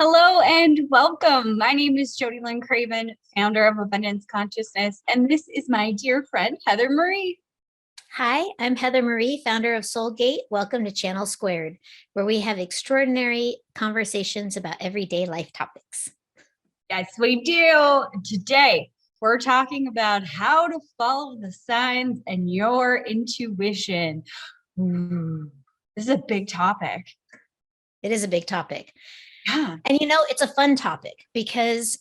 Hello and welcome. My name is JodieLynn Craven, founder of Abundance Consciousness, and this is my dear friend, Heather Marie. Hi, I'm Heather Marie, founder of Soulgate. Welcome to Channel Squared, where we have extraordinary conversations about everyday life topics. Yes, we do. Today, we're talking about how to follow the signs and your intuition. This is a big topic. It is a big topic. Yeah. And it's a fun topic because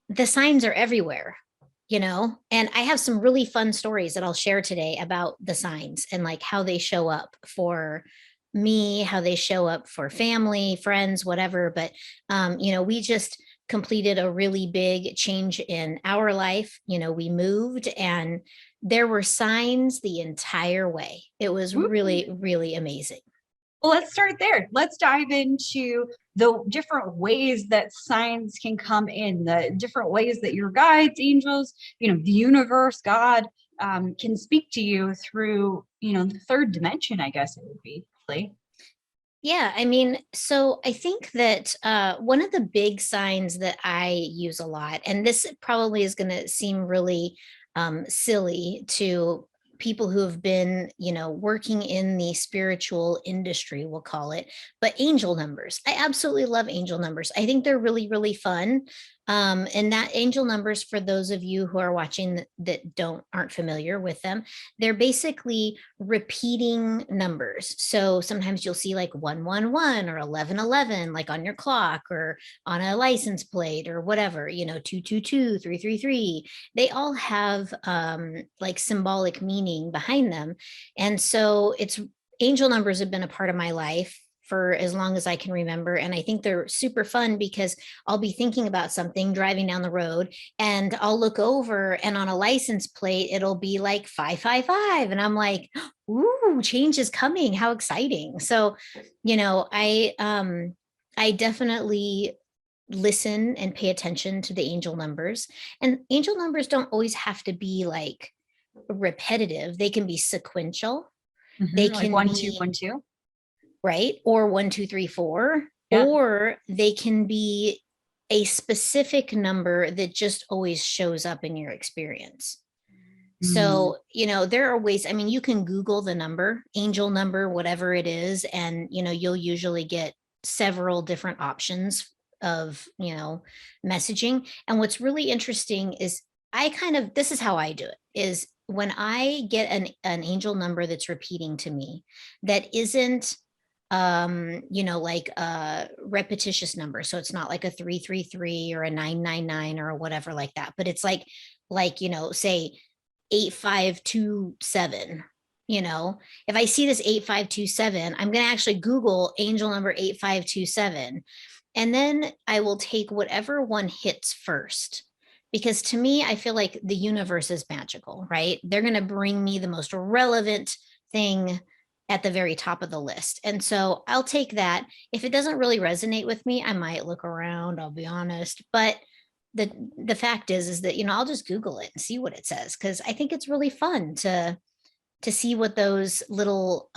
the signs are everywhere, and I have some really fun stories that I'll share today about the signs and like how they show up for me, how they show up for family, friends, whatever. But, we just completed a really big change in our life. We moved and there were signs the entire way. It was really, really amazing. Well, let's start there. Let's dive into the different ways that signs can come in, the different ways that your guides, angels, the universe, God, can speak to you through, the third dimension, I guess it would be. Yeah, so I think that one of the big signs that I use a lot, and this probably is going to seem really silly to people who have been, working in the spiritual industry, we'll call it, but angel numbers. I absolutely love angel numbers. I think they're really, really fun. And that angel numbers, for those of you who are watching that aren't familiar with them, they're basically repeating numbers. So sometimes you'll see like 111 or 1111, like on your clock or on a license plate or whatever, 222, 333. They all have like symbolic meaning behind them. And so angel numbers have been a part of my life for as long as I can remember. And I think they're super fun because I'll be thinking about something driving down the road and I'll look over and on a license plate, it'll be like 555. And I'm like, ooh, change is coming. How exciting. So, I definitely listen and pay attention to the angel numbers. And angel numbers don't always have to be like repetitive. They can be sequential. They Like can 1, be 2, 1, 2. right? Or 1, 2, 3, 4, Yeah. or they can be a specific number that just always shows up in your experience. So, there are ways, you can Google the number, angel number, whatever it is, and, you'll usually get several different options of, messaging. And what's really interesting is this is how I do it, is when I get an angel number that's repeating to me, that isn't like a repetitious number. So it's not like a 333 or a 999 or whatever like that, but it's like, say 8527. If I see this 8527, I'm going to actually Google angel number 8527. And then I will take whatever one hits first. Because to me, I feel like the universe is magical, right? They're going to bring me the most relevant thing at the very top of the list. And so I'll take that. If it doesn't really resonate with me, I might look around, I'll be honest. But the fact is that, I'll just Google it and see what it says, because I think it's really fun to see what those little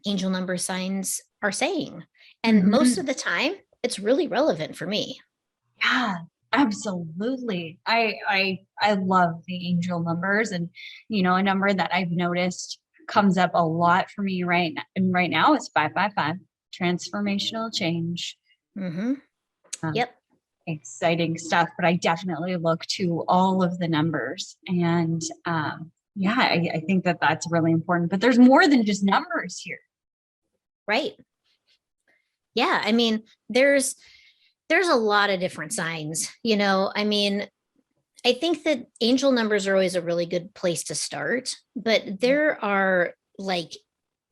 angel number signs are saying. And most of the time, it's really relevant for me. Yeah, absolutely. I love the angel numbers, and a number that I've noticed comes up a lot for me right now is 555, transformational change. Yep. Exciting stuff, but I definitely look to all of the numbers, and yeah, I think that that's really important, but there's more than just numbers here. Right. Yeah, there's a lot of different signs, I think that angel numbers are always a really good place to start, but there are like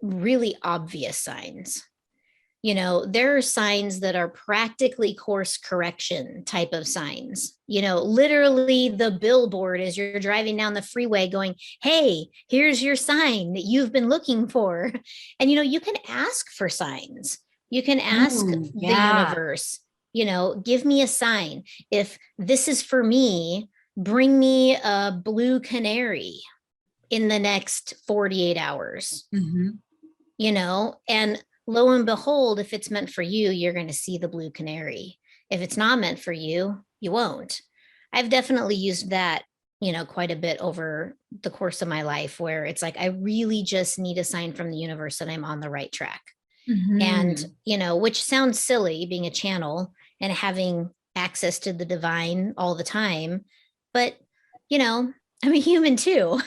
really obvious signs. There are signs that are practically course correction type of signs. Literally the billboard as you're driving down the freeway going, hey, here's your sign that you've been looking for. And, you can ask for signs. You can ask the universe, give me a sign. If this is for me, bring me a blue canary in the next 48 hours, and lo and behold, if it's meant for you, you're going to see the blue canary. If it's not meant for you, you won't. I've definitely used that, quite a bit over the course of my life, where it's like I really just need a sign from the universe that I'm on the right track. And, Mhm. which sounds silly, being a channel and having access to the divine all the time. But, you know, I'm a human too.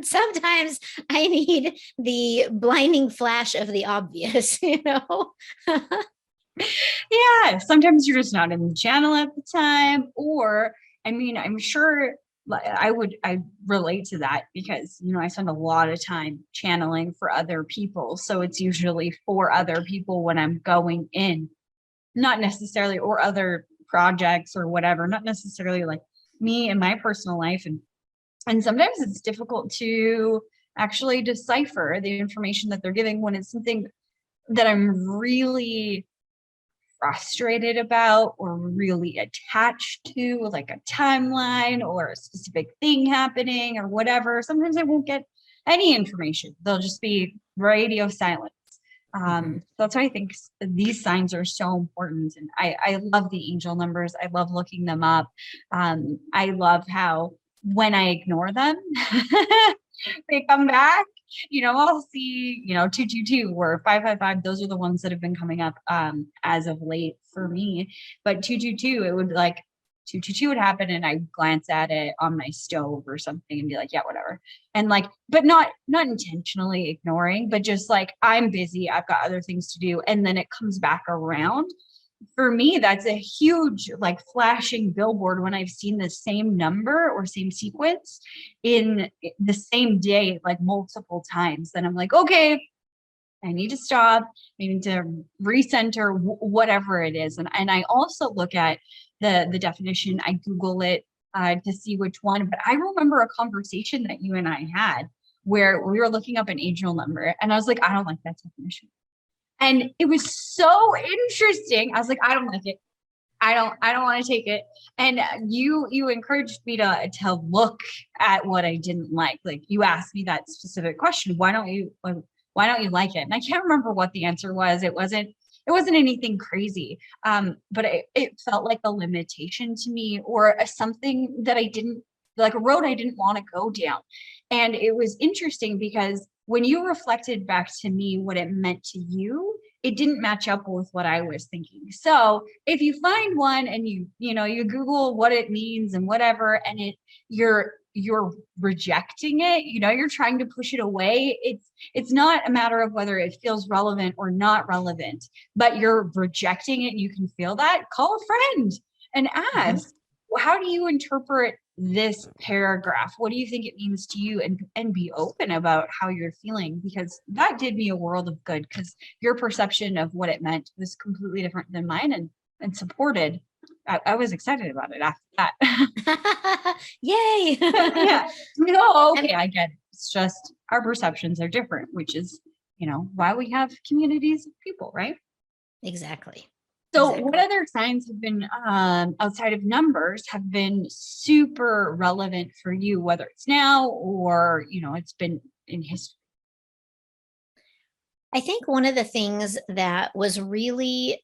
Sometimes I need the blinding flash of the obvious, Yeah, sometimes you're just not in the channel at the time, or I mean, I'm sure I relate to that because, I spend a lot of time channeling for other people. So it's usually for other people when I'm going in, not necessarily, or other projects or whatever, not necessarily like me and my personal life. And sometimes it's difficult to actually decipher the information that they're giving when it's something that I'm really frustrated about or really attached to, like a timeline or a specific thing happening or whatever. Sometimes I won't get any information. They'll just be radio silence. That's why I think these signs are so important. And I love the angel numbers. I love looking them up. I love how when I ignore them, they come back. I'll see, 222 or 555. Those are the ones that have been coming up as of late for me. But 222, it would like 222 would happen and I glance at it on my stove or something and be like, yeah, whatever. And like, but not intentionally ignoring, but just like I'm busy, I've got other things to do. And then it comes back around. For me, that's a huge like flashing billboard when I've seen the same number or same sequence in the same day, like multiple times. Then I'm like, okay, I need to stop. I need to recenter whatever it is. And I also look at the definition. I Google it to see which one. But I remember a conversation that you and I had where we were looking up an angel number, and I was like, I don't like that definition. And it was so interesting. I was like, I don't like it. I don't want to take it. And you encouraged me to look at what I didn't like. Like you asked me that specific question. Why don't you like it? And I can't remember what the answer was. It wasn't anything crazy. But it felt like a limitation to me or something that I didn't like, a road I didn't want to go down. And it was interesting because when you reflected back to me what it meant to you, it didn't match up with what I was thinking. So if you find one and you Google what it means and whatever, and you're rejecting it, you're trying to push it away. It's not a matter of whether it feels relevant or not relevant, but you're rejecting it. You can feel that. Call a friend and Mhm. ask, well, how do you interpret this paragraph? What do you think it means to you? And be open about how you're feeling, because that did me a world of good, because your perception of what it meant was completely different than mine, and supported. I was excited about it after that. Yay. Yeah. No, And okay, I get it. It's just our perceptions are different, which is, why we have communities of people, right? exactly. So what Exactly. other signs have been outside of numbers have been super relevant for you, whether it's now or it's been in history? I think one of the things that was really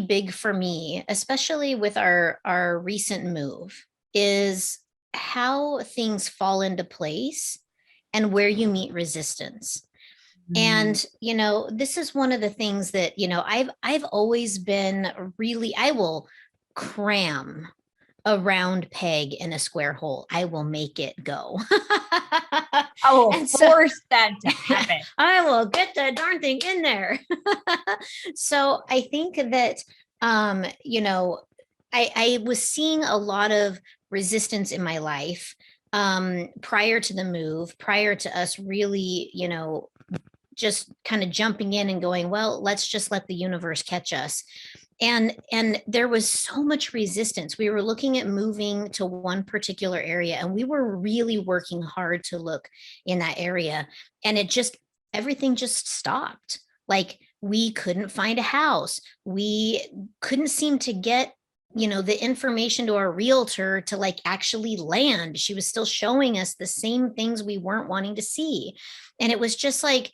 big for me, especially with our recent move, is how things fall into place and where you meet resistance. Mm, And this is one of the things that I've always been really, I will cram a round peg in a square hole. I will make it go. I will And so force that to happen. I will get the darn thing in there. So I think that I was seeing a lot of resistance in my life prior to the move, prior to us really, just kind of jumping in and going, well, let's just let the universe catch us. And there was so much resistance. We were looking at moving to one particular area, and we were really working hard to look in that area, and everything just stopped. Like we couldn't find a house, we couldn't seem to get the information to our realtor to like actually land. She was still showing us the same things we weren't wanting to see, and it was just like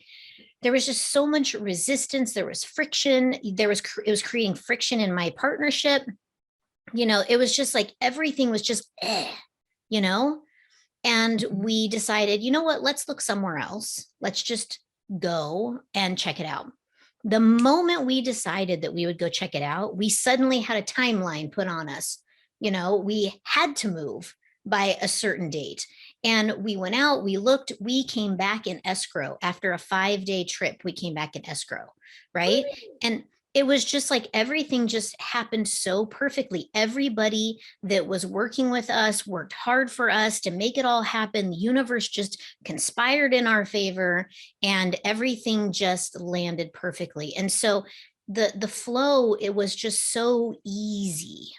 there was just so much resistance. There was friction. It was creating friction in my partnership. It was just like everything was just, you know, and we decided, you know what, let's look somewhere else. Let's just go and check it out. The moment we decided that we would go check it out, we suddenly had a timeline put on us. We had to move by a certain date. And we went out, we looked, we came back in escrow after a 5-day trip. We came back in escrow, right? And it was just like everything just happened so perfectly. Everybody that was working with us worked hard for us to make it all happen. The universe just conspired in our favor, and everything just landed perfectly. And so the flow, it was just so easy.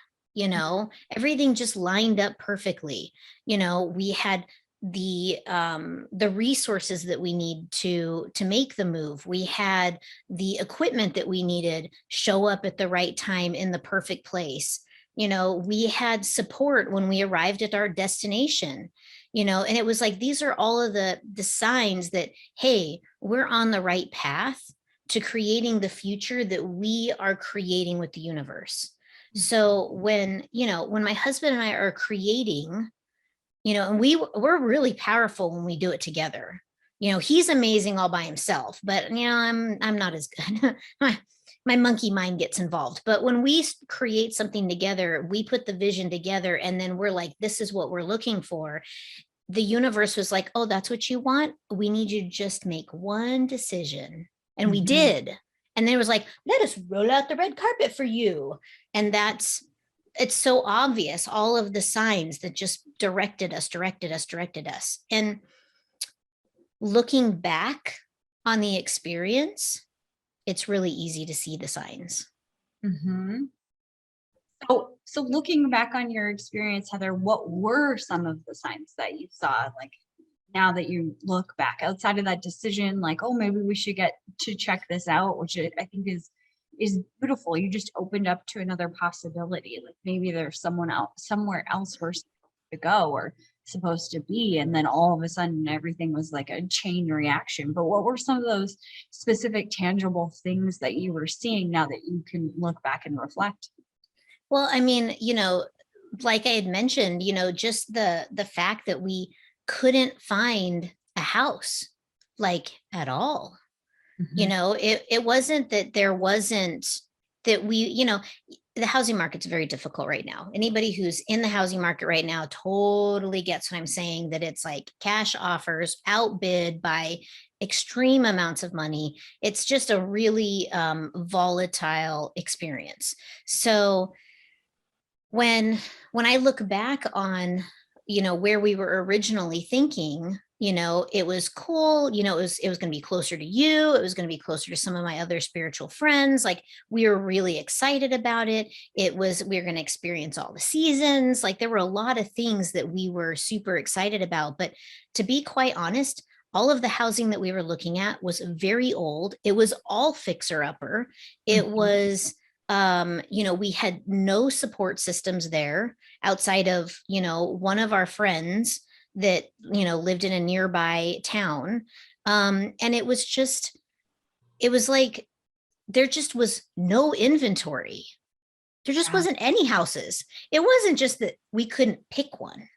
Everything just lined up perfectly. We had the resources that we need to make the move. We had the equipment that we needed show up at the right time in the perfect place. We had support when we arrived at our destination. And it was like, these are all of the signs that, hey, we're on the right path to creating the future that we are creating with the universe. So when my husband and I are creating, and we're really powerful when we do it together. He's amazing all by himself, but I'm not as good. My monkey mind gets involved. But when we create something together, we put the vision together, and then we're like, this is what we're looking for. The universe was like, oh, that's what you want? We need you to just make one decision. And we did. And then it was like, let us roll out the red carpet for you. And it's so obvious, all of the signs that just directed us. And looking back on the experience, it's really easy to see the signs. So looking back on your experience, Heather, what were some of the signs that you saw? Like, now that you look back outside of that decision, like, oh, maybe we should get to check this out, which I think is beautiful. You just opened up to another possibility. Like maybe there's someone else somewhere else we're supposed to go or supposed to be. And then all of a sudden everything was like a chain reaction. But what were some of those specific tangible things that you were seeing now that you can look back and reflect? Well, I mean, like I had mentioned, just the fact that we couldn't find a house, like, at all. It wasn't that there wasn't, that the housing market's very difficult right now. Anybody who's in the housing market right now totally gets what I'm saying, that it's like cash offers outbid by extreme amounts of money. It's just a really volatile experience. So when I look back on, where we were originally thinking, it was cool, it was going to be closer to you, it was going to be closer to some of my other spiritual friends. Like, we were really excited about it. We were going to experience all the seasons. Like, there were a lot of things that we were super excited about. But to be quite honest, all of the housing that we were looking at was very old. It was all fixer upper. It was we had no support systems there outside of, one of our friends that, lived in a nearby town. And it was like, there just was no inventory. There just wasn't any houses. It wasn't just that we couldn't pick one.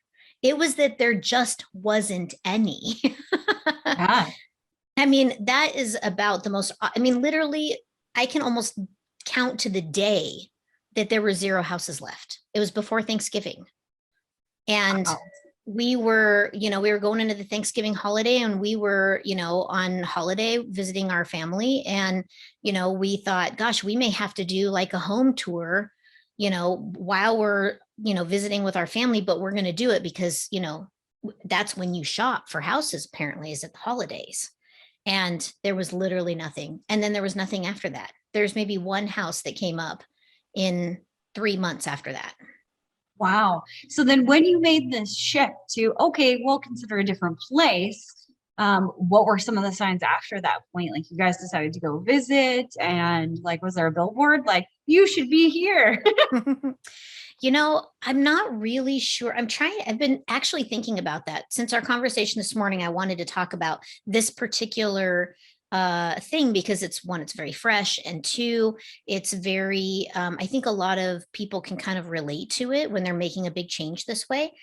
It was that there just wasn't any. Yeah. I mean, that is about the most, literally, I can almost count to the day that there were 0 houses left. It was before Thanksgiving. And we were going into the Thanksgiving holiday, and we were, on holiday visiting our family. And, we thought, gosh, we may have to do like a home tour, while we're, visiting with our family, but we're going to do it because, that's when you shop for houses, apparently, is at the holidays. And there was literally nothing. And then there was nothing after that. There's maybe one house that came up in 3 months after that. Wow. So then when you made this shift to, okay, we'll consider a different place, what were some of the signs after that point? Like, you guys decided to go visit, and like, was there a billboard? Like, you should be here. I'm not really sure. I've been actually thinking about that since our conversation this morning. I wanted to talk about this particular thing, because it's one, it's very fresh, and two, it's very, I think a lot of people can kind of relate to it when they're making a big change this way.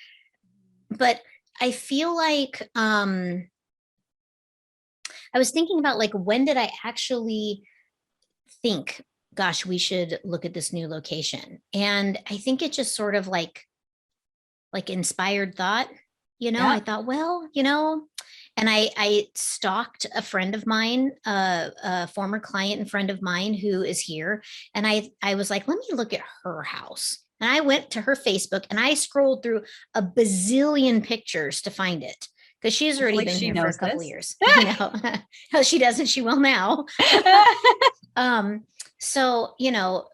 But I feel like I was thinking about, like, when did I actually think, gosh, we should look at this new location? And I think it just sort of like inspired thought, Yeah. I thought, well, and I stalked a friend of mine, a former client and friend of mine who is here. And I was like, let me look at her house. And I went to her Facebook and I scrolled through a bazillion pictures to find it, because she's already Hopefully been she here for a knows couple this. years. I know. How she doesn't, she will now. um so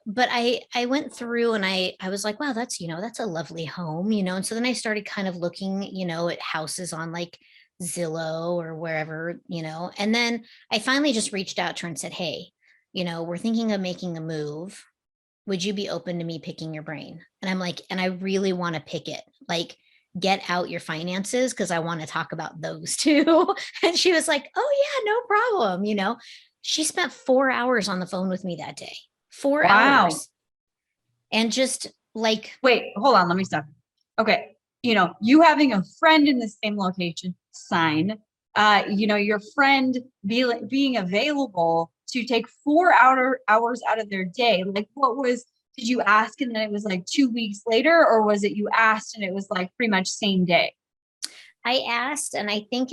but I went through and I was like, wow, that's a lovely home, and so then I started kind of looking, at houses on like Zillow or wherever, and then I finally just reached out to her and said, hey, we're thinking of making a move. Would you be open to me picking your brain? And I'm like, and I really want to pick it, like, get out your finances, because I want to talk about those too. And she was like, oh yeah, no problem. She spent 4 hours on the phone with me that day, 4 hours. Wow. And just like, Wait, hold on. Let me stop. Okay. You having a friend in the same location, sign, your friend being available to take 4 hours out of their day. Like, did you ask and then it was like 2 weeks later, or was it you asked and it was like pretty much same day? I asked, and I think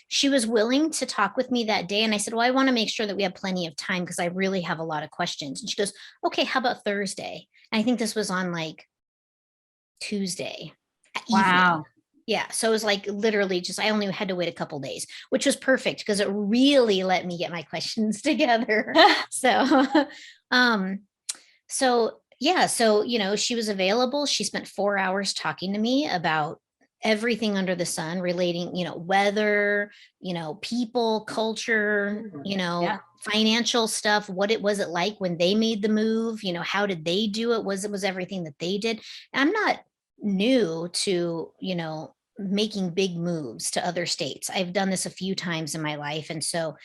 she was willing to talk with me that day. And I said, well, I want to make sure that we have plenty of time because I really have a lot of questions. And she goes, okay, how about Thursday? And I think this was on like Tuesday evening. Wow. Yeah. So it was like literally just, I only had to wait a couple days, which was perfect because it really let me get my questions together. So, um, so yeah, so she was available. She spent 4 hours talking to me about everything under the sun relating, weather, people, culture, Yeah. financial stuff. What it was it like when they made the move? How did they do it? Was everything that they did? I'm not new to, making big moves to other states. I've done this a few times in my life. And so,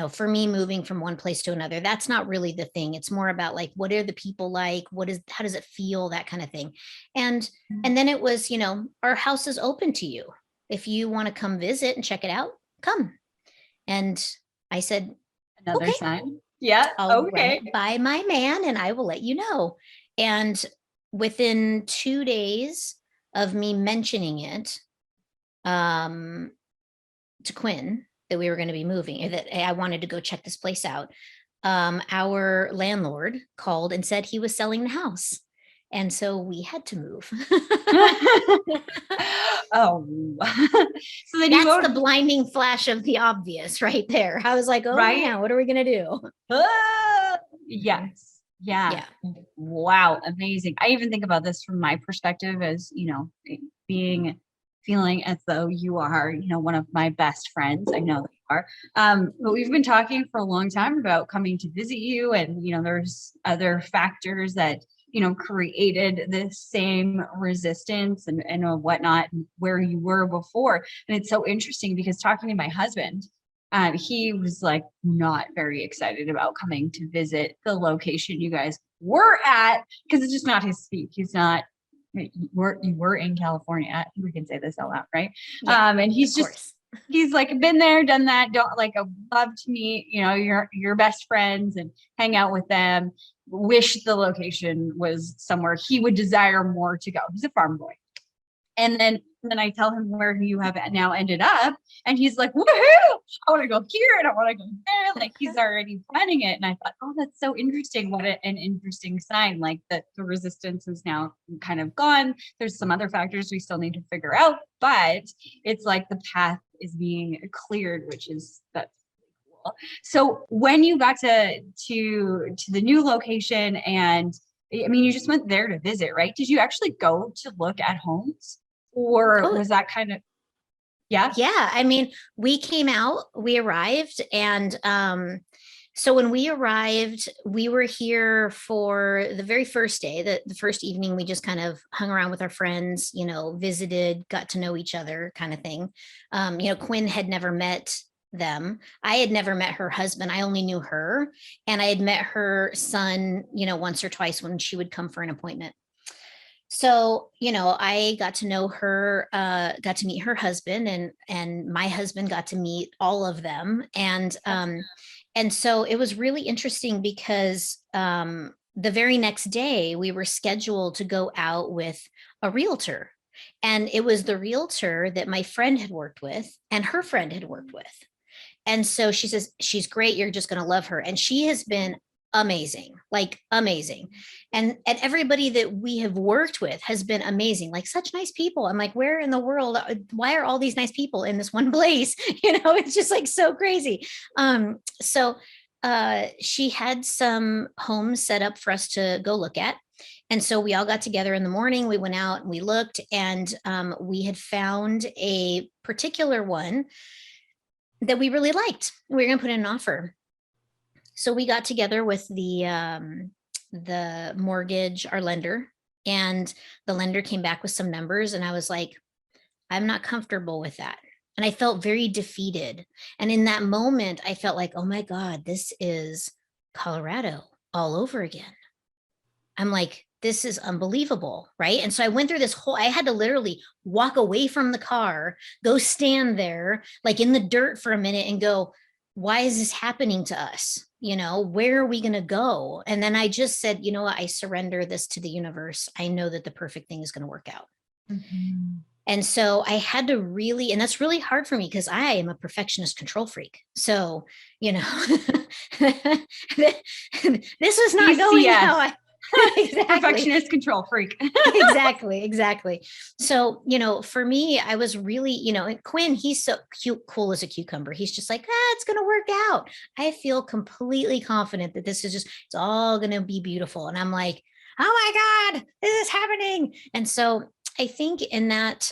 for me, moving from one place to another, that's not really the thing. It's more about like, what are the people like? How does it feel? That kind of thing. And, and then it was, our house is open to you. If you want to come visit and check it out, come. And I said, Another okay, sign. Yeah. I'll run Okay. it by my man and I will let you know. And within 2 days of me mentioning it, um, to Quinn that we were going to be moving, that I wanted to go check this place out, our landlord called and said he was selling the house. And so we had to move. Oh, so then you That's go the blinding flash of the obvious right there. I was like, oh right. man, what are we going to do? Yes. Yeah. Yeah. Wow. Amazing. I even think about this from my perspective as, being feeling as though you are, one of my best friends. I know that you are. But we've been talking for a long time about coming to visit you, and there's other factors that created this same resistance and whatnot, where you were before. And it's so interesting because talking to my husband, he was like not very excited about coming to visit the location you guys were at because it's just not his speak. He's not. You were in California. I think we can say this out loud, right? Yeah, And he's like been there, done that. Don't like, love to meet your best friends and hang out with them. Wish the location was somewhere he would desire more to go. He's a farm boy. And then I tell him where you have now ended up, and he's like, woohoo! I want to go here and I want to go there. Like, he's already planning it. And I thought, oh, that's so interesting. What an interesting sign. Like, that the resistance is now kind of gone. There's some other factors we still need to figure out, but it's like the path is being cleared, that's cool. So when you got to the new location, and I mean, you just went there to visit, right? Did you actually go to look at homes? Or Oh, was that kind of, yeah? yeah. I mean, we arrived, and so when we arrived, we were here for the very first day, the first evening. We just kind of hung around with our friends, visited, got to know each other, kind of thing. Quinn had never met them. I had never met her husband. I only knew her. And I had met her son, once or twice when she would come for an appointment. So, I got to know her, got to meet her husband, and my husband got to meet all of them. And so it was really interesting because the very next day we were scheduled to go out with a realtor. And it was the realtor that my friend had worked with and her friend had worked with. And so she says, she's great. You're just going to love her. And she has been amazing, like amazing. And everybody that we have worked with has been amazing, like such nice people. I'm like, where in the world, why are all these nice people in this one place? It's just like so crazy. So she had some homes set up for us to go look at. And so we all got together in the morning, we went out and we looked, and we had found a particular one that we really liked. We were going to put in an offer. So we got together with the mortgage, our lender, and the lender came back with some numbers. And I was like, I'm not comfortable with that. And I felt very defeated. And in that moment, I felt like, oh my God, this is Colorado all over again. I'm like, this is unbelievable, right? And so I went through I had to literally walk away from the car, go stand there like in the dirt for a minute and go, why is this happening to us? Where are we going to go? And then I just said, you know what? I surrender this to the universe. I know that the perfect thing is going to work out. Mm-hmm. And so I had to really, and that's really hard for me because I am a perfectionist control freak. So, this was not going how I, exactly. Perfectionist control freak. Exactly. So, for me, I was really, and Quinn, he's so cute, cool as a cucumber. He's just like, it's going to work out. I feel completely confident that it's all going to be beautiful. And I'm like, oh my God, this is happening. And so I think in that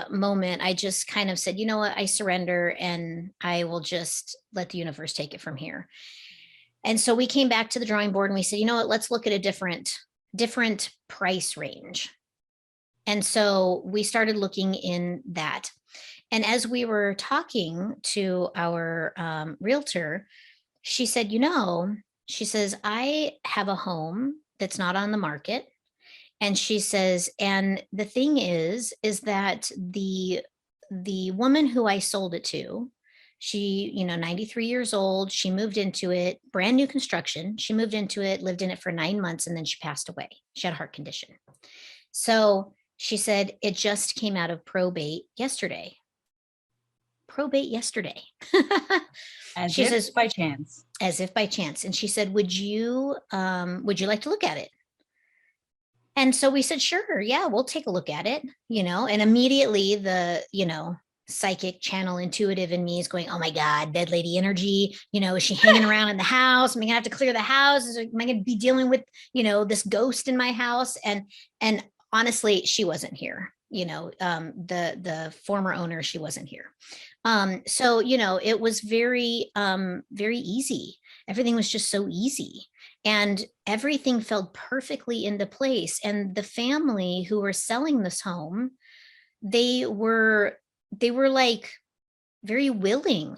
moment, I just kind of said, you know what, I surrender and I will just let the universe take it from here. And so we came back to the drawing board and we said, you know what, let's look at a different price range. And so we started looking in that. And as we were talking to our realtor, she said, she says, I have a home that's not on the market. And she says, and the thing is that the woman who I sold it to, she, 93 years old, she moved into it, brand new construction. She moved into it, lived in it for 9 months, and then she passed away. She had a heart condition. So she said, it just came out of probate yesterday. As if by chance. And she said, would you like to look at it? And so we said, sure, yeah, we'll take a look at it, and immediately the, psychic channel intuitive in me is going, oh my God, dead lady energy, is she hanging around in the house? Am I gonna have to clear the house? Am I gonna be dealing with, this ghost in my house? And honestly, she wasn't here. The former owner, she wasn't here. So, it was very, very easy. Everything was just so easy. And everything fell perfectly into place. And the family who were selling this home, they were like very willing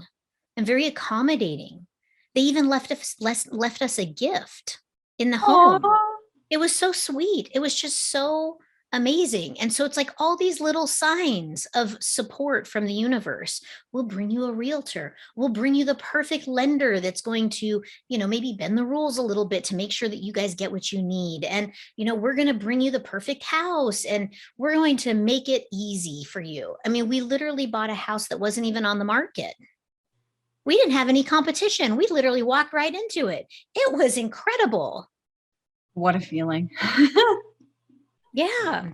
and very accommodating. They even left us a gift in the home. Aww. It was so sweet. It was just so amazing. And so it's like all these little signs of support from the universe. We'll bring you a realtor. We'll bring you the perfect lender that's going to, maybe bend the rules a little bit to make sure that you guys get what you need. And, we're going to bring you the perfect house and we're going to make it easy for you. I mean, we literally bought a house that wasn't even on the market. We didn't have any competition. We literally walked right into it. It was incredible. What a feeling. Yeah.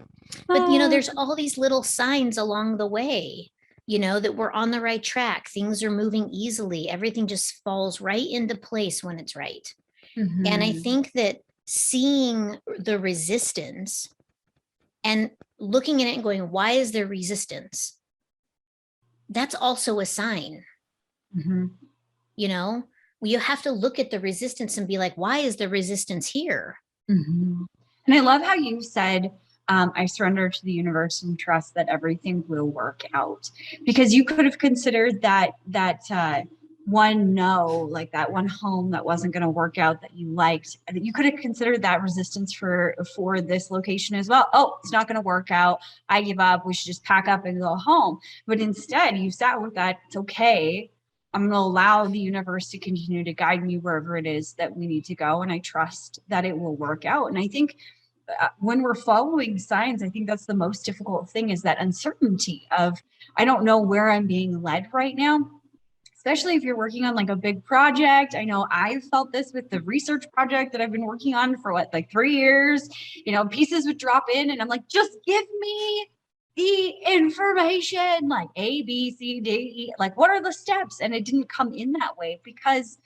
But, there's all these little signs along the way, that we're on the right track. Things are moving easily. Everything just falls right into place when it's right. Mm-hmm. And I think that seeing the resistance and looking at it and going, why is there resistance? That's also a sign. Mm-hmm. You have to look at the resistance and be like, why is the resistance here? Mm-hmm. And I love how you said, I surrender to the universe and trust that everything will work out. Because you could have considered that one no, like that one home that wasn't going to work out that you liked. You could have considered that resistance for this location as well. Oh, it's not going to work out. I give up. We should just pack up and go home. But instead, you sat with that. It's okay. I'm going to allow the universe to continue to guide me wherever it is that we need to go. And I trust that it will work out. And I think when we're following signs, I think that's the most difficult thing, is that uncertainty of, I don't know where I'm being led right now. Especially if you're working on like a big project. I know I've felt this with the research project that I've been working on for like 3 years. Pieces would drop in and I'm like, just give me the information, like A, B, C, D, E, like what are the steps? And it didn't come in that way because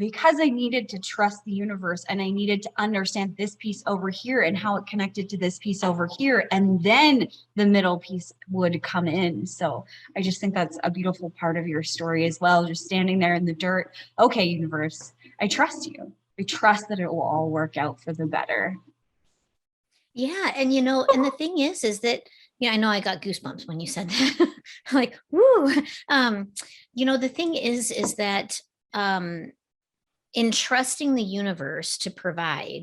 I needed to trust the universe, and I needed to understand this piece over here and how it connected to this piece over here. And then the middle piece would come in. So I just think that's a beautiful part of your story as well. Just standing there in the dirt. Okay, universe, I trust you. I trust that it will all work out for the better. Yeah. And, and the thing is that, I know I got goosebumps when you said that. Like, woo. The thing is that, in trusting the universe to provide,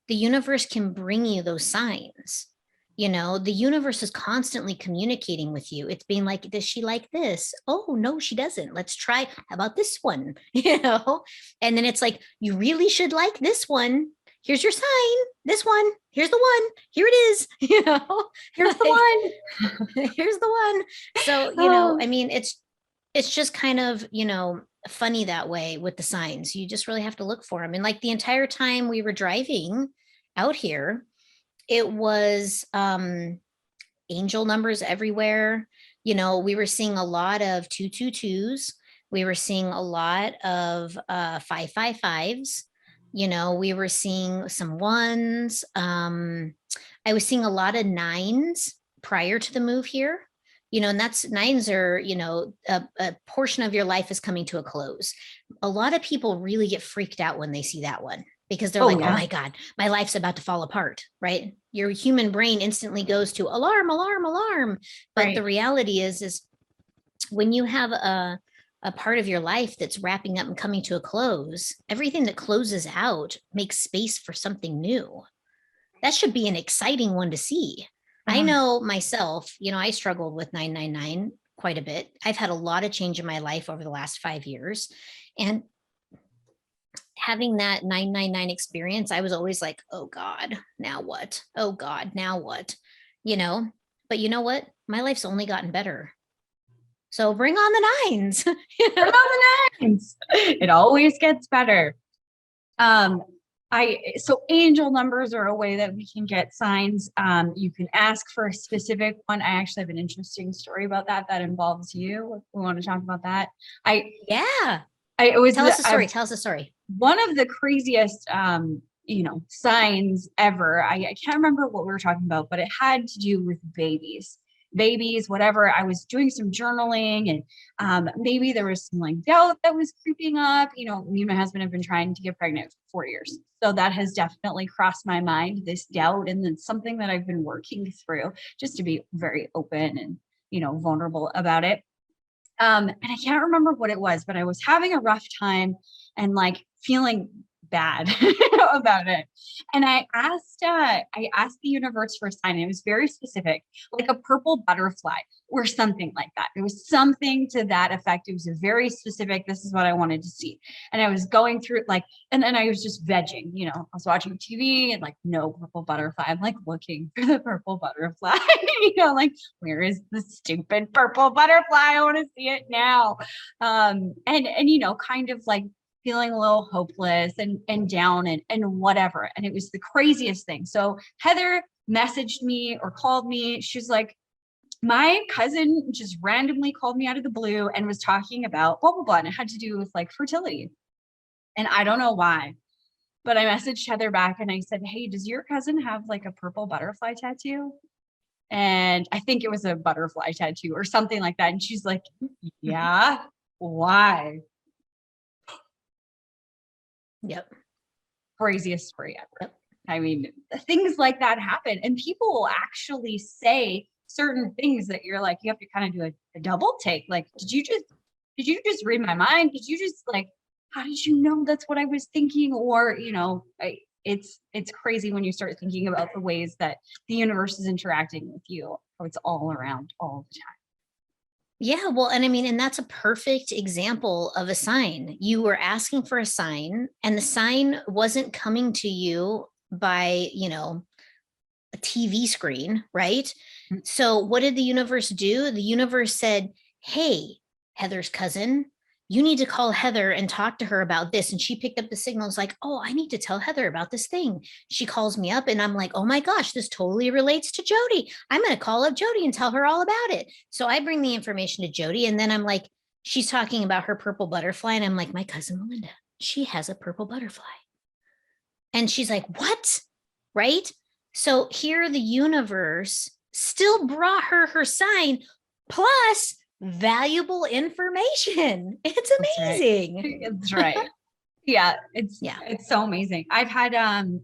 the universe can bring you those signs. The universe is constantly communicating with you. It's being like, does she like this? Oh, no, she doesn't. Let's try. How about this one? And then it's like, you really should like this one. Here's your sign. This one. Here's the one. Here it is. Here's the one. Here's the one. So, I mean, it's just kind of, funny that way with the signs. You just really have to look for them. And like the entire time we were driving out here, it was angel numbers everywhere. We were seeing a lot of 222s. We were seeing a lot of 555s. We were seeing some ones. I was seeing a lot of nines prior to the move here. And that's nines are, a portion of your life is coming to a close. A lot of people really get freaked out when they see that one because they're like, yeah. Oh my God, my life's about to fall apart, right? Your human brain instantly goes to alarm, alarm, alarm. But right. The reality is when you have a part of your life that's wrapping up and coming to a close, everything that closes out makes space for something new. That should be an exciting one to see. I know myself, I struggled with 999 quite a bit. I've had a lot of change in my life over the last 5 years. And having that 999 experience, I was always like, oh God, now what? Oh God, now what? But you know what? My life's only gotten better. So bring on the nines. Bring on the nines. It always gets better. So angel numbers are a way that we can get signs. You can ask for a specific one. I actually have an interesting story about that involves you. We want to talk about that. Tell us a story. One of the craziest, signs ever. I can't remember what we were talking about, but it had to do with babies, whatever. I was doing some journaling and maybe there was some like doubt that was creeping up. Me and my husband have been trying to get pregnant for 4 years. So that has definitely crossed my mind, this doubt. And then something that I've been working through just to be very open and, vulnerable about it. And I can't remember what it was, but I was having a rough time and like feeling bad about it. And I asked the universe for a sign. It was very specific, like a purple butterfly or something like that. It was something to that effect. It was a very specific, this is what I wanted to see. And I was going through it and then I was just vegging, I was watching TV and like, no purple butterfly. I'm like looking for the purple butterfly, like, where is the stupid purple butterfly? I want to see it now. And kind of like feeling a little hopeless and down and whatever. And it was the craziest thing. So Heather messaged me or called me. She's like, my cousin just randomly called me out of the blue and was talking about blah, blah, blah. And it had to do with like fertility. And I don't know why, but I messaged Heather back and I said, hey, does your cousin have like a purple butterfly tattoo? And I think it was a butterfly tattoo or something like that. And she's like, yeah, why? Yep. Craziest story ever. Yep. I mean, things like that happen, and people will actually say certain things that you're like, you have to kind of do a double take. Like, did you just read my mind? Did you just like, how did you know that's what I was thinking? Or, it's crazy when you start thinking about the ways that the universe is interacting with you. How it's all around all the time. Yeah, well, and I mean, and that's a perfect example of a sign. You were asking for a sign, and the sign wasn't coming to you by, a TV screen, right? Mm. So, what did the universe do? The universe said, "Hey, Heather's cousin, you need to call Heather and talk to her about this." And she picked up the signals like, "Oh, I need to tell Heather about this thing." She calls me up, and I'm like, "Oh my gosh, this totally relates to Jodie. I'm going to call up Jodie and tell her all about it." So, I bring the information to Jodie, and then I'm like, she's talking about her purple butterfly. And I'm like, "My cousin Melinda, she has a purple butterfly." And she's like, "What?" Right? So here the universe still brought her sign plus valuable information. It's That's right. amazing. That's right. Yeah, Yeah. it's so amazing. I've had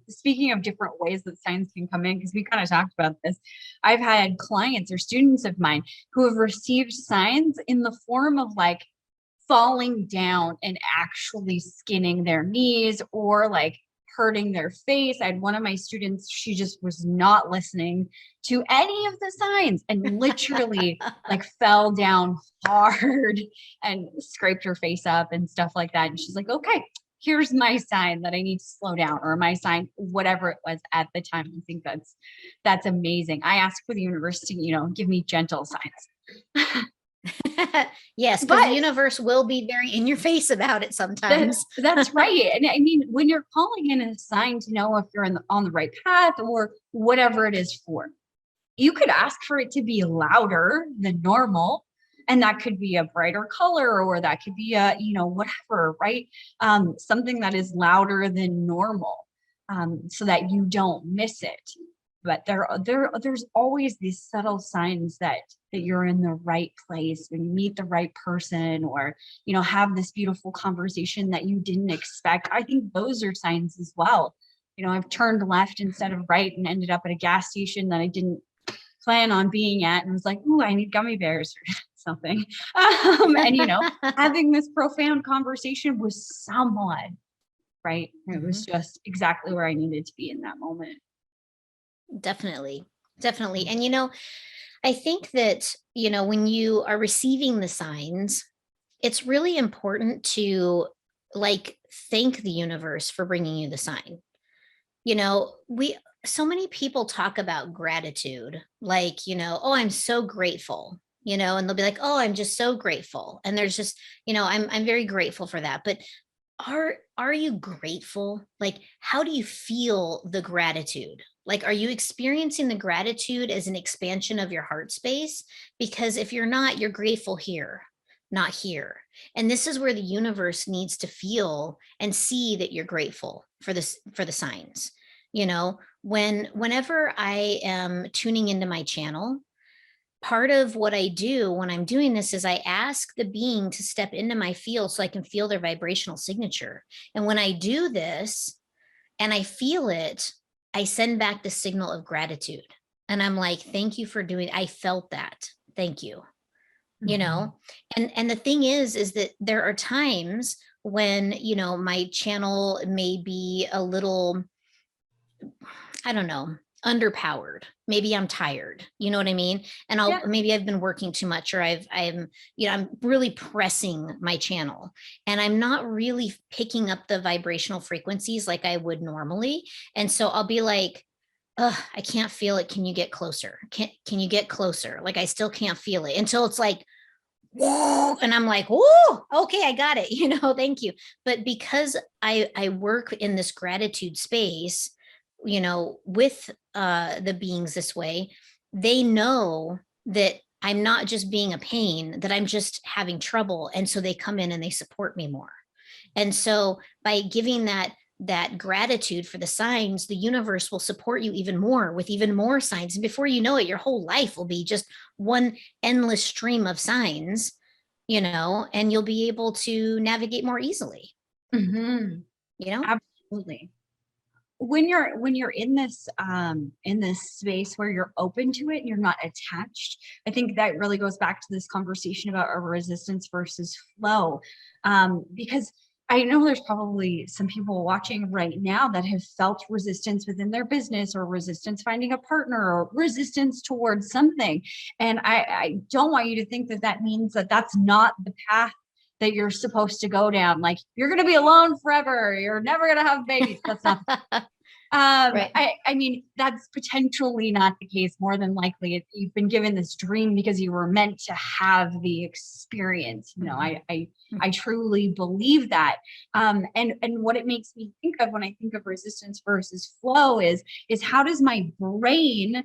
speaking of different ways that signs can come in, because we kind of talked about this. I've had clients or students of mine who have received signs in the form of like falling down and actually skinning their knees, or like hurting their face. I had one of my students, she just was not listening to any of the signs and literally like fell down hard and scraped her face up and stuff like that. And she's like, okay, here's my sign that I need to slow down, or my sign, whatever it was at the time. I think that's amazing. I asked for the universe to, give me gentle signs. Yes, because the But universe will be very in your face about it sometimes. that's right. And I mean, when you're calling in a sign to know if you're on the right path or whatever it is for, you could ask for it to be louder than normal. And that could be a brighter color, or that could be whatever, right? Something that is louder than normal, so that you don't miss it. But there's always these subtle signs that you're in the right place when you meet the right person, or have this beautiful conversation that you didn't expect. I think those are signs as well. I've turned left instead of right and ended up at a gas station that I didn't plan on being at, and was like, "Ooh, I need gummy bears," or something. And having this profound conversation with someone, right? It was Mhm. just exactly where I needed to be in that moment. Definitely. Definitely. And, I think that, when you are receiving the signs, it's really important to like thank the universe for bringing you the sign. We so many people talk about gratitude, like, "Oh, I'm so grateful." And they'll be like, "Oh, I'm just so grateful." And there's just, I'm very grateful for that. But are you grateful? Like, how do you feel the gratitude? Like, are you experiencing the gratitude as an expansion of your heart space? Because if you're not, you're grateful here, not here. And this is where the universe needs to feel and see that you're grateful for this, for the signs. Whenever I am tuning into my channel, part of what I do when I'm doing this is I ask the being to step into my field so I can feel their vibrational signature. And when I do this and I feel it, I send back the signal of gratitude. And I'm like, "Thank you for doing, I felt that. Thank you." You Mhm. know? And the thing is that there are times when, my channel may be a little, I don't know, underpowered. Maybe I'm tired. You know what I mean? And Yeah. maybe I've been working too much, or I'm really pressing my channel and I'm not really picking up the vibrational frequencies like I would normally. And so I'll be like, "Ugh, I can't feel it. Can you get closer? Can you get closer?" Like I still can't feel it until it's like, whoa, and I'm like, "Whoa, okay, I got it." Thank you. But because I work in this gratitude space, with the beings this way, they know that I'm not just being a pain, that I'm just having trouble. And so they come in and they support me more. And so by giving that gratitude for the signs, the universe will support you even more with even more signs. And before you know it, your whole life will be just one endless stream of signs, and you'll be able to navigate more easily, Mhm. you know? Absolutely. when you're in this space where you're open to it and you're not attached, I think that really goes back to this conversation about our resistance versus flow. Because I know there's probably some people watching right now that have felt resistance within their business, or resistance finding a partner, or resistance towards something. And I don't want you to think that that means that that's not the path that you're supposed to go down. Like, you're going to be alone forever. You're never going to have babies. That's not. Right. I mean, that's potentially not the case. More than likely, you've been given this dream because you were meant to have the experience. You know, I truly believe that. And what it makes me think of when I think of resistance versus flow is how has my brain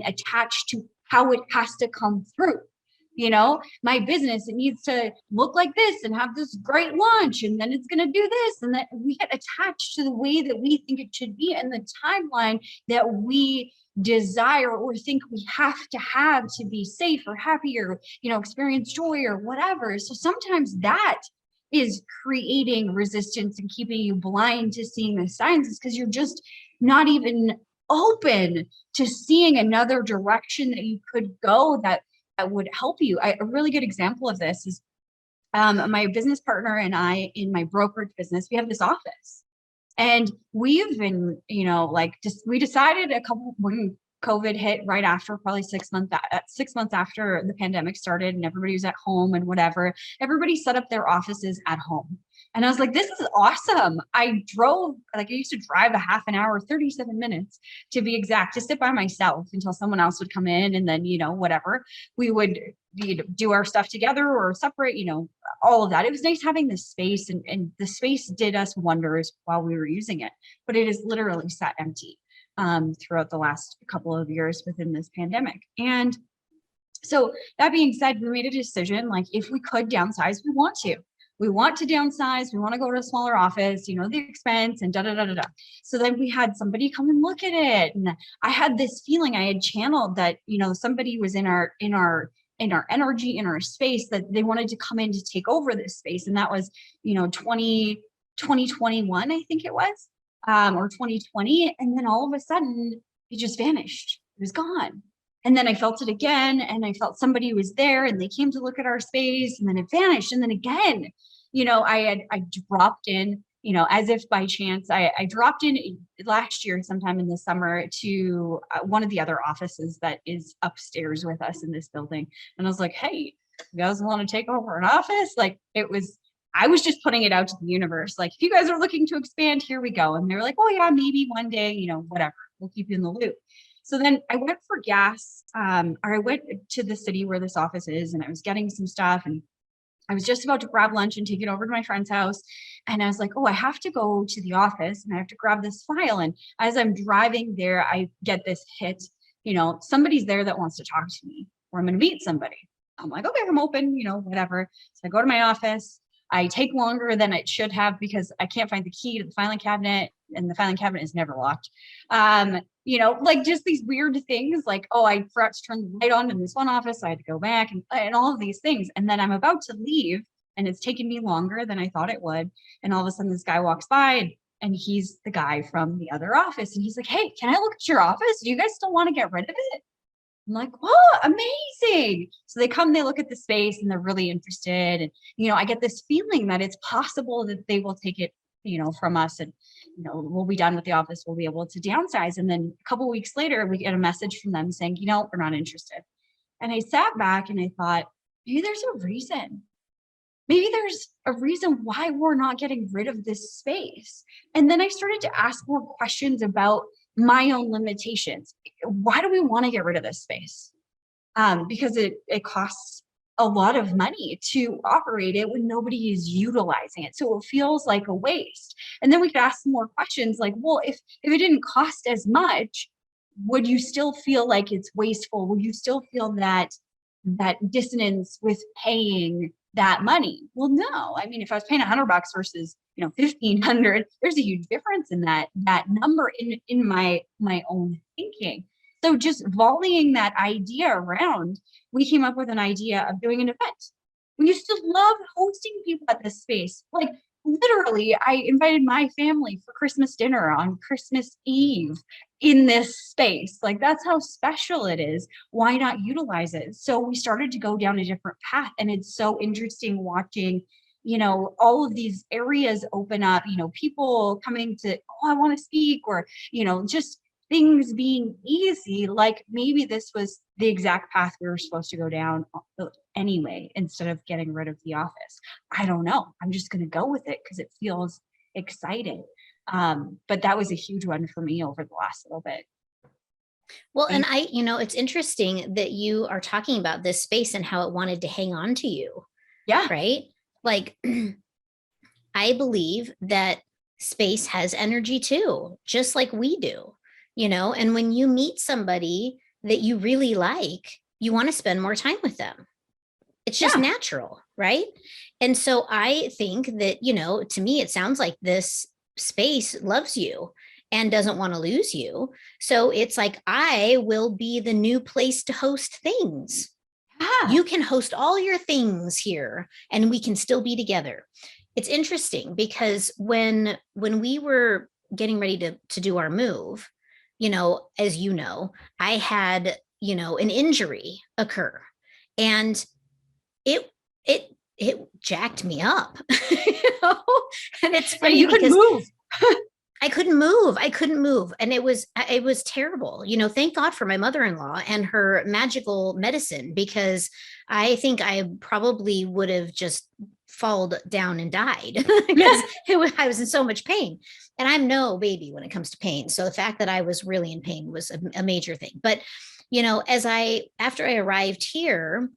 attached to how it has to come through? You know, my business, it needs to look like this and have this great launch, and then it's going to do this, and that we get attached to the way that we think it should be and the timeline that we desire or think we have to be safe or happy, or, you know, experience joy or whatever. So sometimes that is creating resistance and keeping you blind to seeing the signs, is because you're just not even open to seeing another direction that you could go that would help you. A really good example of this is my business partner and I, in my brokerage business, we have this office, and we've been, you know, like, we decided when COVID hit, right after, probably 6 months after the pandemic started and everybody was at home and whatever, everybody set up their offices at home. And I was like, this is awesome. I used to drive a half an hour, 37 minutes to be exact, to sit by myself until someone else would come in. And then, you know, whatever, we would, you know, do our stuff together or separate, you know, all of that. It was nice having this space, and the space did us wonders while we were using it, but it is literally sat empty throughout the last couple of years within this pandemic. And so that being said, we made a decision, like, if we could downsize, we want to. We want to downsize. We want to go to a smaller office, you know, the expense and da da da da da. So then we had somebody come and look at it, and I had this feeling, I had channeled that, you know, somebody was in our energy, in our space, that they wanted to come in to take over this space. And that was, you know, 2021, I think it was, or 2020. And then all of a sudden it just vanished. It was gone. And then I felt it again, and I felt somebody was there, and they came to look at our space, and then it vanished. And then again, you know, I dropped in, you know, as if by chance, I dropped in last year sometime in the summer to one of the other offices that is upstairs with us in this building. And I was like, hey, you guys want to take over an office? Like, I was just putting it out to the universe. Like, if you guys are looking to expand, here we go. And they were like, oh yeah, maybe one day, you know, whatever, we'll keep you in the loop. So then I went for gas, or I went to the city where this office is, and I was getting some stuff, and I was just about to grab lunch and take it over to my friend's house. And I was like, oh, I have to go to the office and I have to grab this file. And as I'm driving there, I get this hit, you know, somebody's there that wants to talk to me, or I'm going to meet somebody. I'm like, okay, I'm open, you know, whatever. So I go to my office. I take longer than it should have because I can't find the key to the filing cabinet, and the filing cabinet is never locked. You know, like, just these weird things, like, oh, I forgot to turn the light on in this one office, so I had to go back, and all of these things. And then I'm about to leave, and it's taken me longer than I thought it would. And all of a sudden this guy walks by, and he's the guy from the other office. And he's like, hey, can I look at your office? Do you guys still want to get rid of it? I'm like, oh, amazing. So they come, they look at the space, and they're really interested. And, you know, I get this feeling that it's possible that they will take it, you know, from us, and, you know, we'll be done with the office. We'll be able to downsize. And then a couple of weeks later, we get a message from them saying, you know, we're not interested. And I sat back and I thought, maybe there's a reason. Maybe there's a reason why we're not getting rid of this space. And then I started to ask more questions about my own limitations. Why do we want to get rid of this space? Because it costs a lot of money to operate it when nobody is utilizing it. So it feels like a waste. And then we could ask some more questions like, well, if it didn't cost as much, would you still feel like it's wasteful? Would you still feel that dissonance with paying that money? Well, no. I mean, if I was paying $100 versus, you know, 1,500, there's a huge difference in that number in my own thinking. So just volleying that idea around, we came up with an idea of doing an event. We used to love hosting people at this space. Like, literally, I invited my family for Christmas dinner on Christmas Eve in this space. Like, that's how special it is. Why not utilize it? So we started to go down a different path. And it's so interesting watching, all of these areas open up, people coming to, oh, I want to speak, or, just things being easy. Like maybe this was the exact path we were supposed to go down anyway, instead of getting rid of the office. I don't know. I'm just going to go with it because it feels exciting. But that was a huge one for me over the last little bit. Well, and it's interesting that you are talking about this space and how it wanted to hang on to you. Yeah. Right. Like, I believe that space has energy too, just like we do, and when you meet somebody that you really like, you want to spend more time with them. It's just natural, right? And so I think that, to me, it sounds like this space loves you and doesn't want to lose you. So it's like, I will be the new place to host things. You can host all your things here and we can still be together. It's interesting because when we were getting ready to do our move, as I had, an injury occur, and it jacked me up. And it's funny because move. I couldn't move. And it was terrible. Thank God for my mother-in-law and her magical medicine, because I think I probably would have just fallen down and died because I was in so much pain. And I'm no baby when it comes to pain. So the fact that I was really in pain was a major thing. But, after I arrived here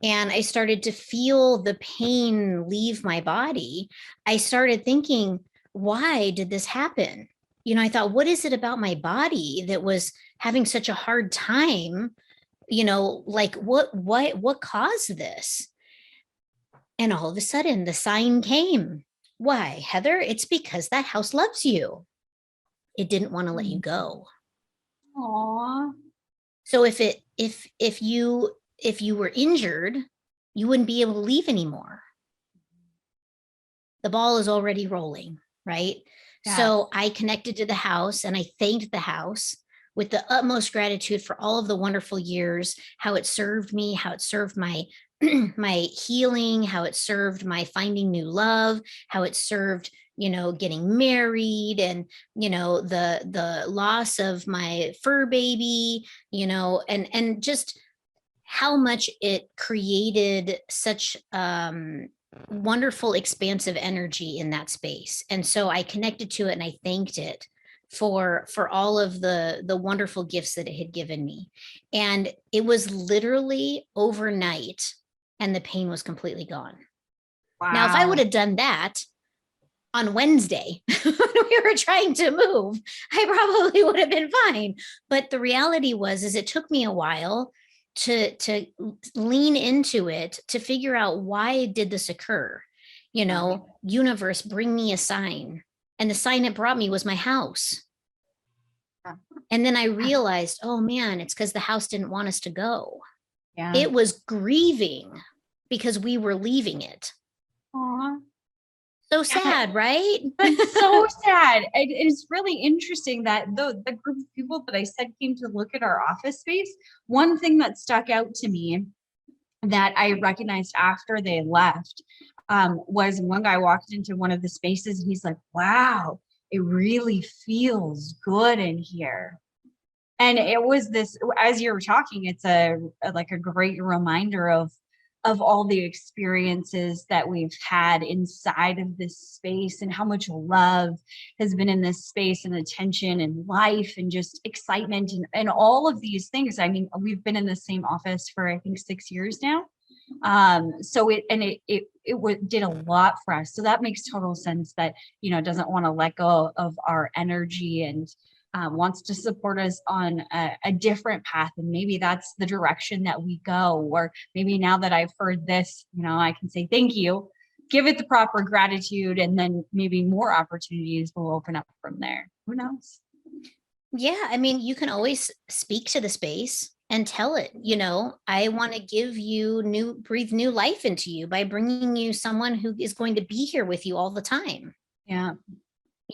and I started to feel the pain leave my body, I started thinking, why did this happen? I thought, what is it about my body that was having such a hard time? Like what caused this? And all of a sudden the sign came. Why, Heather? It's because that house loves you. It didn't want to let you go. Aww. So if you were injured, you wouldn't be able to leave anymore. The ball is already rolling, right? Yeah. So I connected to the house and I thanked the house with the utmost gratitude for all of the wonderful years, how it served me, how it served my my healing, how it served my finding new love, how it served, getting married, and, the loss of my fur baby, and just how much it created such wonderful expansive energy in that space. And so I connected to it and I thanked it for all of the wonderful gifts that it had given me. And it was literally overnight and the pain was completely gone. Wow. Now, if I would have done that on Wednesday when we were trying to move, I probably would have been fine. But the reality was, it took me a while to lean into it, to figure out, why did this occur? Universe, bring me a sign. And the sign it brought me was my house. And then I realized, oh man, it's because the house didn't want us to go. Yeah. It was grieving because we were leaving it. Aww. So sad, right? That's so sad. It's really interesting that the group of people that I said came to look at our office space, one thing that stuck out to me that I recognized after they left was one guy walked into one of the spaces and he's like, wow, it really feels good in here. And it was this, as you were talking, it's like a great reminder of all the experiences that we've had inside of this space, and how much love has been in this space, and attention and life and just excitement and all of these things. I mean, we've been in the same office for, I think, 6 years now. So it did a lot for us. So that makes total sense that, doesn't want to let go of our energy and wants to support us on a different path. And maybe that's the direction that we go. Or maybe now that I've heard this, I can say, thank you, give it the proper gratitude, and then maybe more opportunities will open up from there. Who knows? Yeah. I mean, you can always speak to the space, and tell it, I want to give you breathe new life into you by bringing you someone who is going to be here with you all the time, Yeah.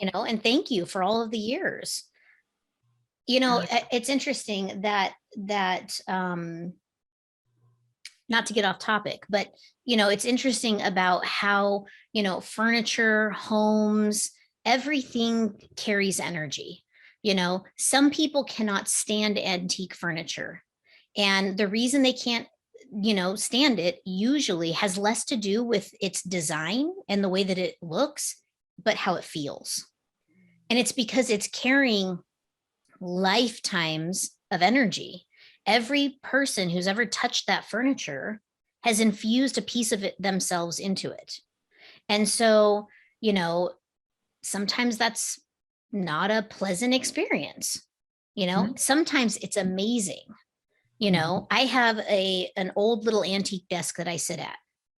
and thank you for all of the years. It's interesting that not to get off topic, but it's interesting about how, furniture, homes, everything carries energy. Some people cannot stand antique furniture. And the reason they can't, stand it usually has less to do with its design and the way that it looks, but how it feels. And it's because it's carrying lifetimes of energy. Every person who's ever touched that furniture has infused a piece of it themselves into it. And so, sometimes that's not a pleasant experience. Sometimes it's amazing. I have an old little antique desk that I sit at,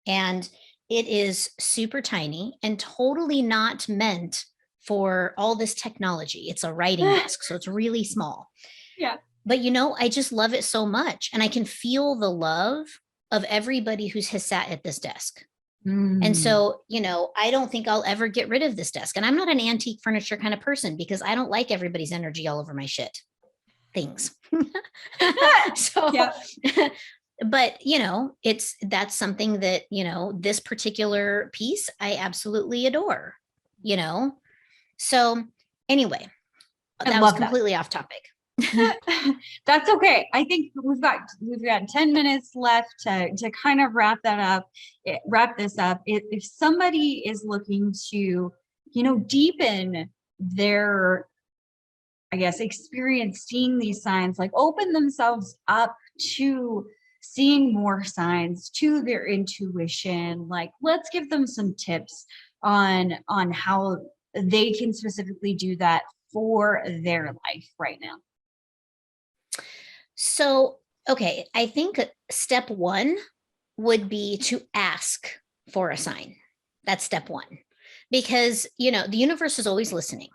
and it is super tiny and totally not meant for all this technology. It's a writing desk, so it's really small. Yeah. But I just love it so much, and I can feel the love of everybody who has sat at this desk. And so, I don't think I'll ever get rid of this desk. And I'm not an antique furniture kind of person because I don't like everybody's energy all over my shit things. So, yeah. But that's something that, this particular piece I absolutely adore, So anyway, that was completely off topic. That's okay. I think we've got 10 minutes left to kind of wrap this up. If somebody is looking to, deepen their, I guess, experience seeing these signs, like open themselves up to seeing more signs, to their intuition, like let's give them some tips on how they can specifically do that for their life right now. So, okay, I think step one would be to ask for a sign. That's step one. Because, the universe is always listening,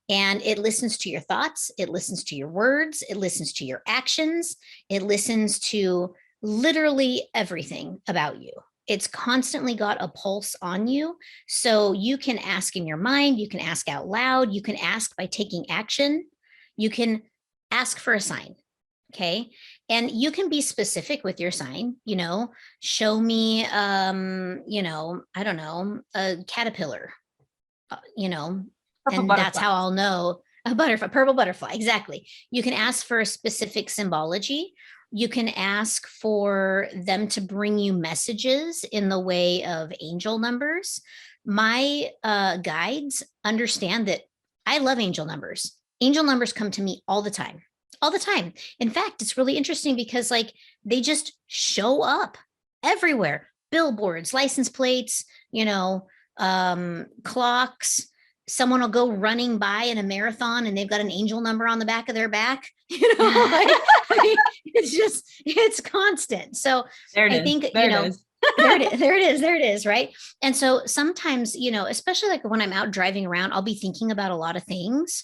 and it listens to your thoughts, it listens to your words, it listens to your actions, it listens to literally everything about you. It's constantly got a pulse on you. So you can ask in your mind, you can ask out loud, you can ask by taking action, you can ask for a sign. Okay. And you can be specific with your sign, show me, I don't know, a caterpillar, Purple and butterfly. That's how I'll know a butterfly, purple butterfly. Exactly. You can ask for a specific symbology. You can ask for them to bring you messages in the way of angel numbers. My guides understand that I love angel numbers. Angel numbers come to me all the time. All the time. In fact, it's really interesting because they just show up everywhere. Billboards, license plates, clocks. Someone will go running by in a marathon and they've got an angel number on the back of their back. It's constant. So there it I is. think, there it is. there it is. Right. And so sometimes, especially when I'm out driving around, I'll be thinking about a lot of things,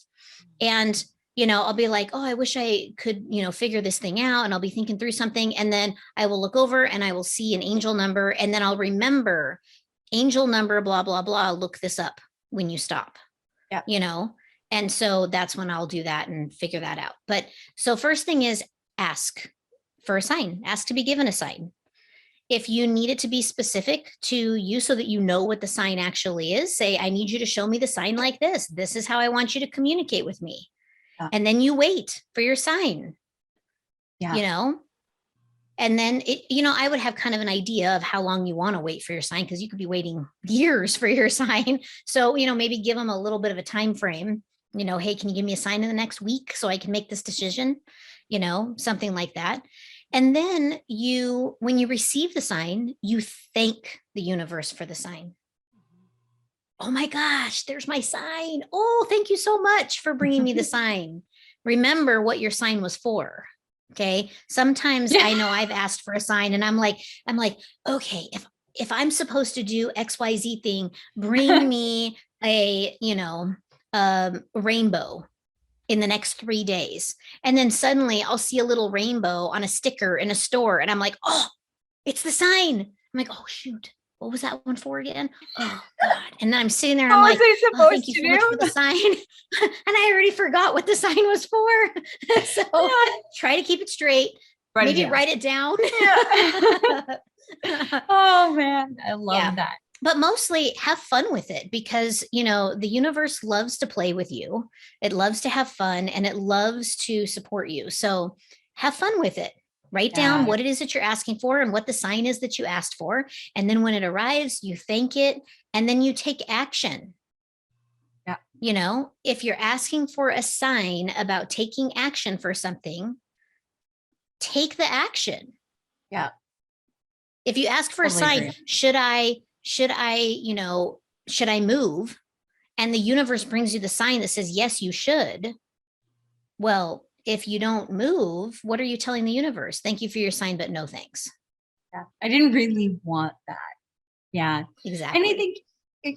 and I'll be like, oh, I wish I could, figure this thing out. And I'll be thinking through something. And then I will look over and I will see an angel number. And then I'll remember angel number, blah, blah, blah. Look this up when you stop. Yeah. And so that's when I'll do that and figure that out. But so first thing is ask for a sign, ask to be given a sign. If you need it to be specific to you so that you know what the sign actually is, say, I need you to show me the sign like this. This is how I want you to communicate with me. Yeah. And then you wait for your sign. Yeah. And then I would have kind of an idea of how long you want to wait for your sign, because you could be waiting years for your sign. So, maybe give them a little bit of a time frame. Hey, can you give me a sign in the next week so I can make this decision? Something like that. And then when you receive the sign, you thank the universe for the sign. Oh my gosh, there's my sign. Oh, thank you so much for bringing me the sign. Remember what your sign was for. Okay. Sometimes I know I've asked for a sign and I'm like, okay, if I'm supposed to do XYZ thing, bring me a rainbow. in the next 3 days. And then suddenly I'll see a little rainbow on a sticker in a store. And I'm like, oh, it's the sign. I'm like, oh, shoot. What was that one for again? Oh, God. And then I'm sitting there and I'm What was like, I oh, thank supposed you to so much for the do? sign. And I already forgot what the sign was for. So try to keep it straight. Maybe write it down. Yeah. Oh, man. I love that. But mostly have fun with it because, the universe loves to play with you. It loves to have fun and it loves to support you. So have fun with it. Write down what it is that you're asking for and what the sign is that you asked for. And then when it arrives, you thank it and then you take action. Yeah. If you're asking for a sign about taking action for something, take the action. Yeah. If you ask for a sign, should I move? And the universe brings you the sign that says, yes, you should. Well, if you don't move, what are you telling the universe? Thank you for your sign, but no thanks. Yeah. I didn't really want that. Yeah. Exactly. And I think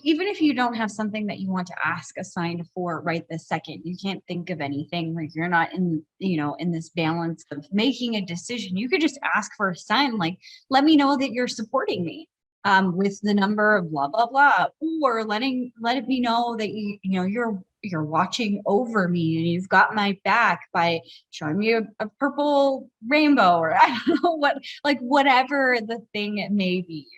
even if you don't have something that you want to ask a sign for right this second, you can't think of anything, like you're not in this balance of making a decision. You could just ask for a sign, like, let me know that you're supporting me with the number of blah, blah, blah, or let it me know that you're watching over me and you've got my back by showing me a purple rainbow, or I don't know what, like whatever the thing it may be.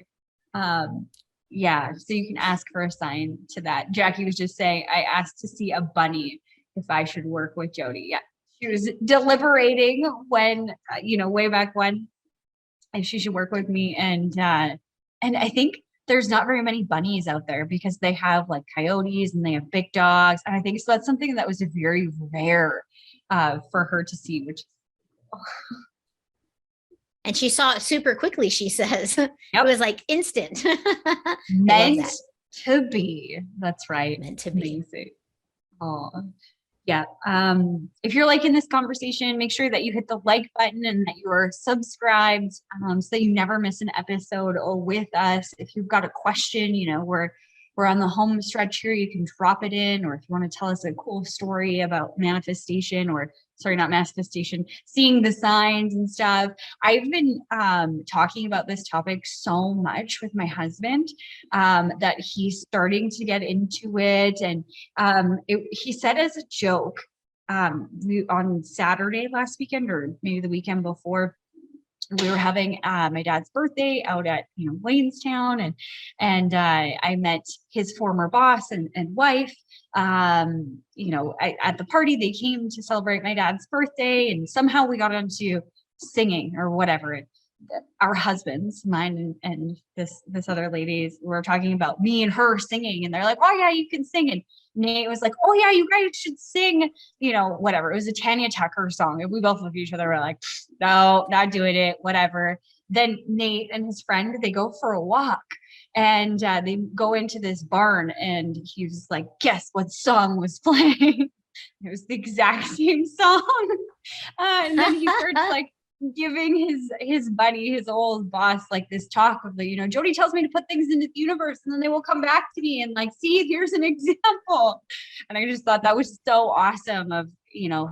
Yeah, so you can ask for a sign to that. Jackie was just saying, I asked to see a bunny if I should work with Jodie. Yeah, she was deliberating when, way back when, if she should work with me. And I think there's not very many bunnies out there because they have like coyotes and they have big dogs. And I think so that's something that was very rare for her to see, which and she saw it super quickly, she says. Yep. It was like instant. Meant to be. That's right. Meant to be. Amazing. Oh, yeah. If you're liking this conversation, make sure that you hit the like button and that you are subscribed so that you never miss an episode with us. If you've got a question, we're on the home stretch here. You can drop it in, or if you want to tell us a cool story about manifestation, or sorry, not manifestation, seeing the signs and stuff. I've been talking about this topic so much with my husband that he's starting to get into it. And he said as a joke, on Saturday last weekend, or maybe the weekend before, we were having my dad's birthday out at Waynestown, and I met his former boss and wife. At the party, they came to celebrate my dad's birthday, and somehow we got into singing or whatever. Our husbands, mine and this other lady's, were talking about me and her singing, and they're like, "Oh yeah, you can sing." And Nate was like, "Oh yeah, you guys should sing," whatever. It was a Tanya Tucker song. And we both looked at each other. We're like, no, not doing it, whatever. Then Nate and his friend, they go for a walk, and they go into this barn, and he was like, guess what song was playing? It was the exact same song. And then he starts like giving his buddy, his old boss, like this talk of Jodie tells me to put things into the universe and then they will come back to me and like, see, here's an example. And I just thought that was so awesome of,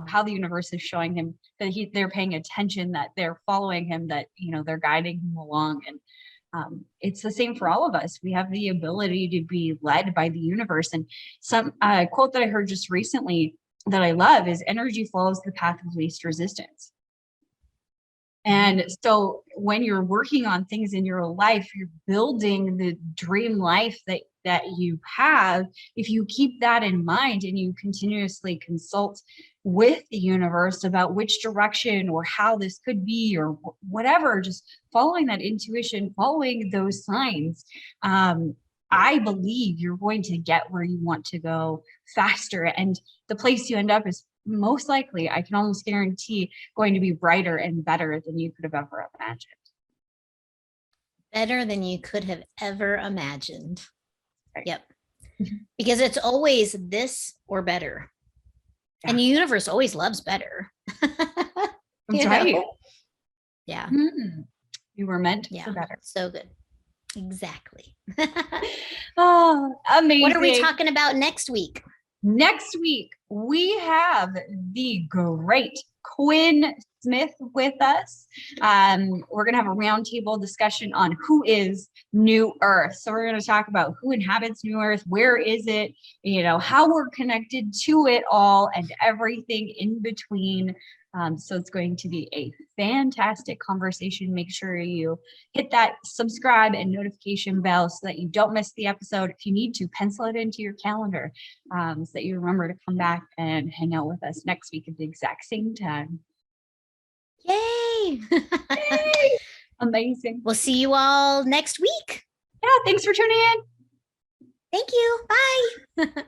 how the universe is showing him that they're paying attention, that they're following him, that, they're guiding him along. And it's the same for all of us. We have the ability to be led by the universe. And some quote that I heard just recently that I love is, energy follows the path of least resistance. And so when you're working on things in your life, you're building the dream life that you have. If you keep that in mind and you continuously consult with the universe about which direction or how this could be or whatever, just following that intuition, following those signs, I believe you're going to get where you want to go faster. And the place you end up is most likely, I can almost guarantee, going to be brighter and better than you could have ever imagined. Better than you could have ever imagined. Right. Yep. Because it's always this or better. Yeah. And the universe always loves better. That's right. Yeah. Mm-hmm. You were meant for better. So good. Exactly. Oh, amazing. What are we talking about next week? Next week, we have the great Quinn Smith with us. We're going to have a roundtable discussion on who is New Earth. So we're going to talk about who inhabits New Earth, where is it, how we're connected to it all, and everything in between. So it's going to be a fantastic conversation. Make sure you hit that subscribe and notification bell so that you don't miss the episode. If you need to, pencil it into your calendar so that you remember to come back and hang out with us next week at the exact same time. Yay! Yay! Amazing. We'll see you all next week. Yeah, thanks for tuning in. Thank you. Bye.